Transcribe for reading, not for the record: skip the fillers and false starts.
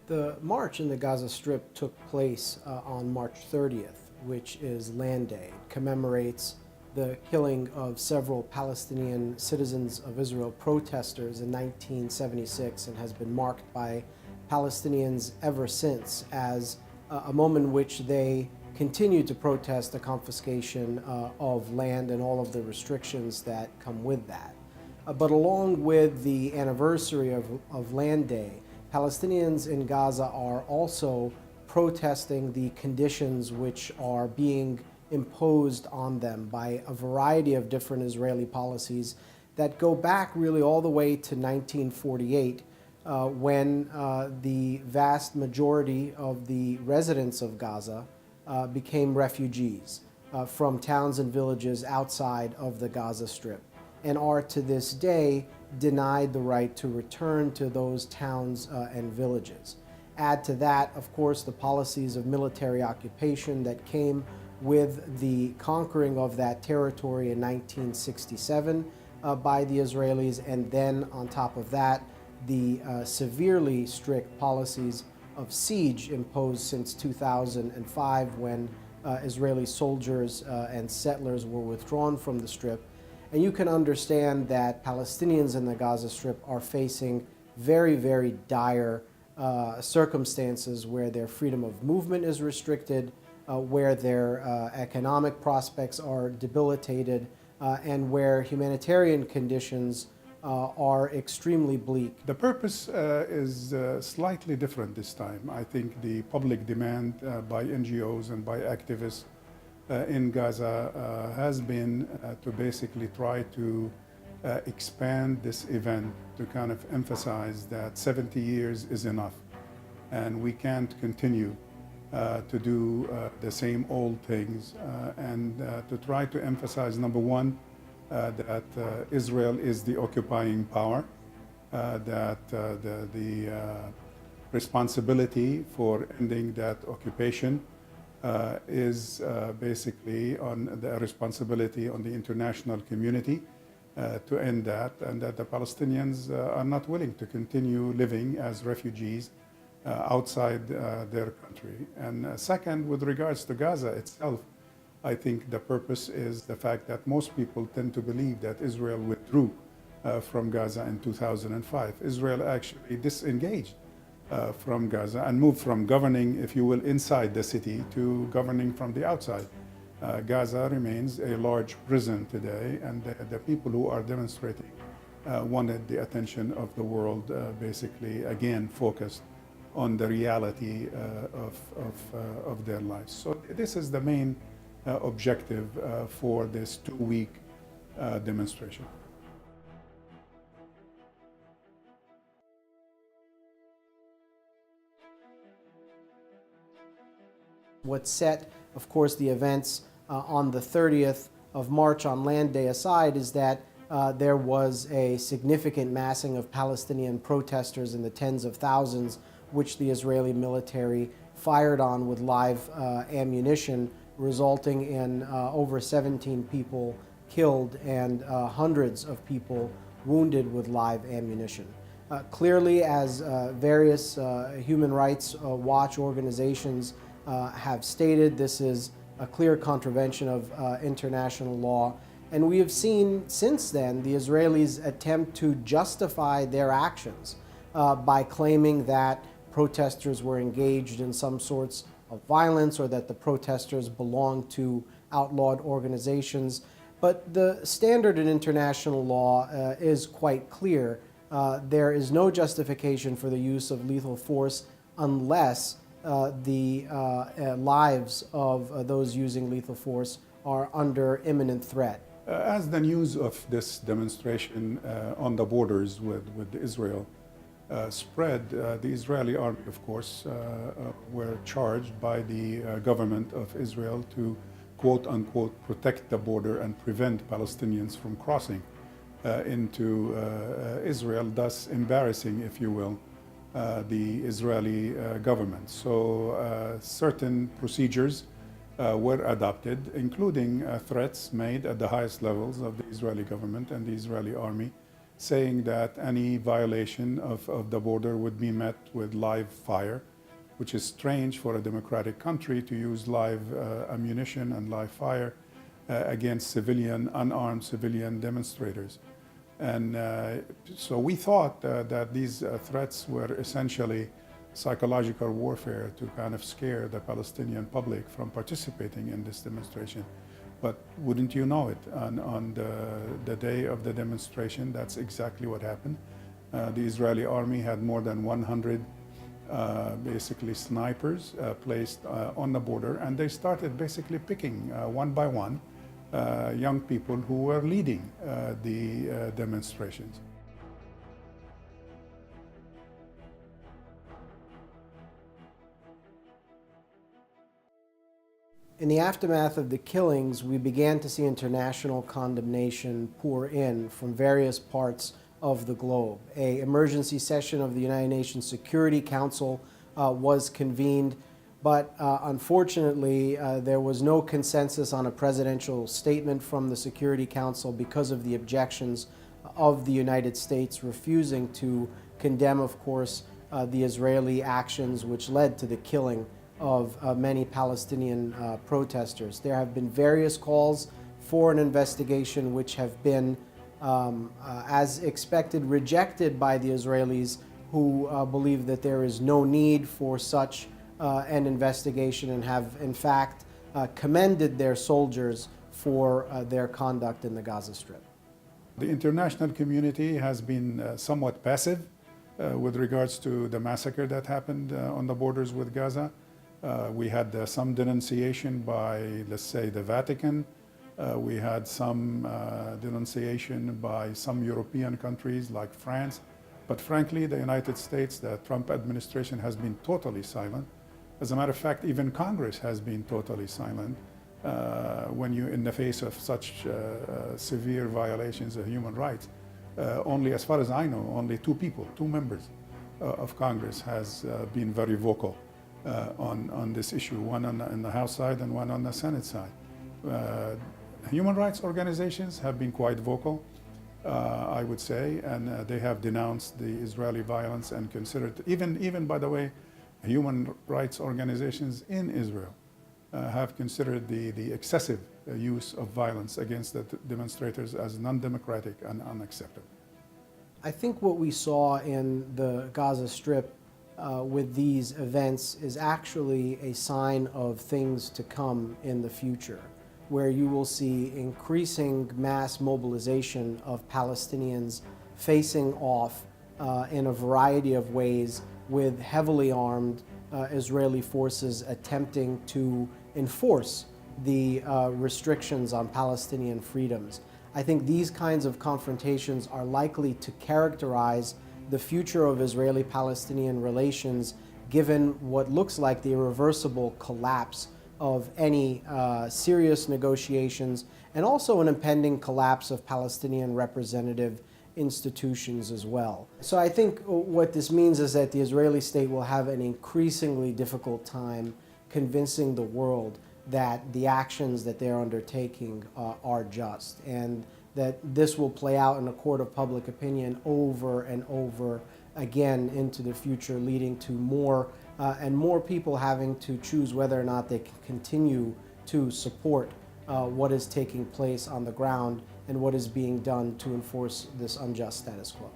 The march in the Gaza Strip took place on March 30th, which is Land Day. It commemorates the killing of several Palestinian citizens of Israel protesters in 1976 and has been marked by Palestinians ever since as a moment in which they continue to protest the confiscation of land and all of the restrictions that come with that. But along with the anniversary of Land Day, Palestinians in Gaza are also protesting the conditions which are being imposed on them by a variety of different Israeli policies that go back really all the way to 1948, when the vast majority of the residents of Gaza became refugees from towns and villages outside of the Gaza Strip, and are to this day denied the right to return to those towns and villages. Add to that, of course, the policies of military occupation that came with the conquering of that territory in 1967 by the Israelis, and then on top of that, the severely strict policies of siege imposed since 2005 when Israeli soldiers and settlers were withdrawn from the Strip. And you can understand that Palestinians in the Gaza Strip are facing very, very dire circumstances where their freedom of movement is restricted, where their economic prospects are debilitated, and where humanitarian conditions are extremely bleak. The purpose is slightly different this time. I think the public demand by NGOs and by activists in Gaza has been to basically try to expand this event to kind of emphasize that 70 years is enough and we can't continue to do the same old things, and to try to emphasize, number one, that Israel is the occupying power, that the responsibility for ending that occupation is basically on the responsibility on the international community to end that, and that the Palestinians are not willing to continue living as refugees outside their country. And second, with regards to Gaza itself, I think the purpose is the fact that most people tend to believe that Israel withdrew from Gaza in 2005. Israel actually disengaged from Gaza and moved from governing, if you will, inside the city to governing from the outside. Gaza remains a large prison today, and the people who are demonstrating wanted the attention of the world, basically, again, focused on the reality of their lives. So this is the main objective for this 2-week demonstration. What set, of course, the events on the 30th of March on Land Day aside is that there was a significant massing of Palestinian protesters in the tens of thousands, which the Israeli military fired on with live ammunition, resulting in over 17 people killed and hundreds of people wounded with live ammunition. Clearly, as various human rights watch organizations have stated, this is a clear contravention of international law. And we have seen since then the Israelis attempt to justify their actions by claiming that protesters were engaged in some sorts of violence or that the protesters belonged to outlawed organizations. But the standard in international law is quite clear. There is no justification for the use of lethal force unless the lives of those using lethal force are under imminent threat. As the news of this demonstration on the borders with Israel spread, the Israeli army, of course, were charged by the government of Israel to, quote unquote, protect the border and prevent Palestinians from crossing into Israel, thus embarrassing, if you will, the Israeli government. So certain procedures were adopted, including threats made at the highest levels of the Israeli government and the Israeli army saying that any violation of the border would be met with live fire, which is strange for a democratic country to use live ammunition and live fire against unarmed civilian demonstrators. And so we thought that these threats were essentially psychological warfare to kind of scare the Palestinian public from participating in this demonstration. But wouldn't you know it, on the day of the demonstration, that's exactly what happened. The Israeli army had more than 100 basically snipers placed on the border, and they started basically picking one by one young people who were leading the demonstrations. In the aftermath of the killings, we began to see international condemnation pour in from various parts of the globe. An emergency session of the United Nations Security Council was convened, but unfortunately there was no consensus on a presidential statement from the Security Council because of the objections of the United States refusing to condemn, of course, the Israeli actions which led to the killing of many Palestinian protesters. There have been various calls for an investigation which have been, as expected, rejected by the Israelis, who believe that there is no need for such an investigation and have, in fact, commended their soldiers for their conduct in the Gaza Strip. The international community has been somewhat passive with regards to the massacre that happened on the borders with Gaza. We had some denunciation by, let's say, the Vatican. We had some denunciation by some European countries like France. But frankly, the United States, the Trump administration has been totally silent. As a matter of fact, even Congress has been totally silent when you're in the face of such severe violations of human rights. Only, as far as I know, only two members of Congress has been very vocal on this issue, one on the House side and one on the Senate side. Human rights organizations have been quite vocal, I would say, and they have denounced the Israeli violence and considered, even by the way, human rights organizations in Israel have considered the excessive use of violence against the demonstrators as non-democratic and unacceptable. I think what we saw in the Gaza Strip with these events is actually a sign of things to come in the future, where you will see increasing mass mobilization of Palestinians facing off in a variety of ways with heavily armed Israeli forces attempting to enforce the restrictions on Palestinian freedoms. I think these kinds of confrontations are likely to characterize the future of Israeli-Palestinian relations, given what looks like the irreversible collapse of any serious negotiations, and also an impending collapse of Palestinian representative institutions as well. So I think what this means is that the Israeli state will have an increasingly difficult time convincing the world that the actions that they're undertaking are just, and that this will play out in a court of public opinion over and over again into the future, leading to more and more people having to choose whether or not they can continue to support what is taking place on the ground and what is being done to enforce this unjust status quo.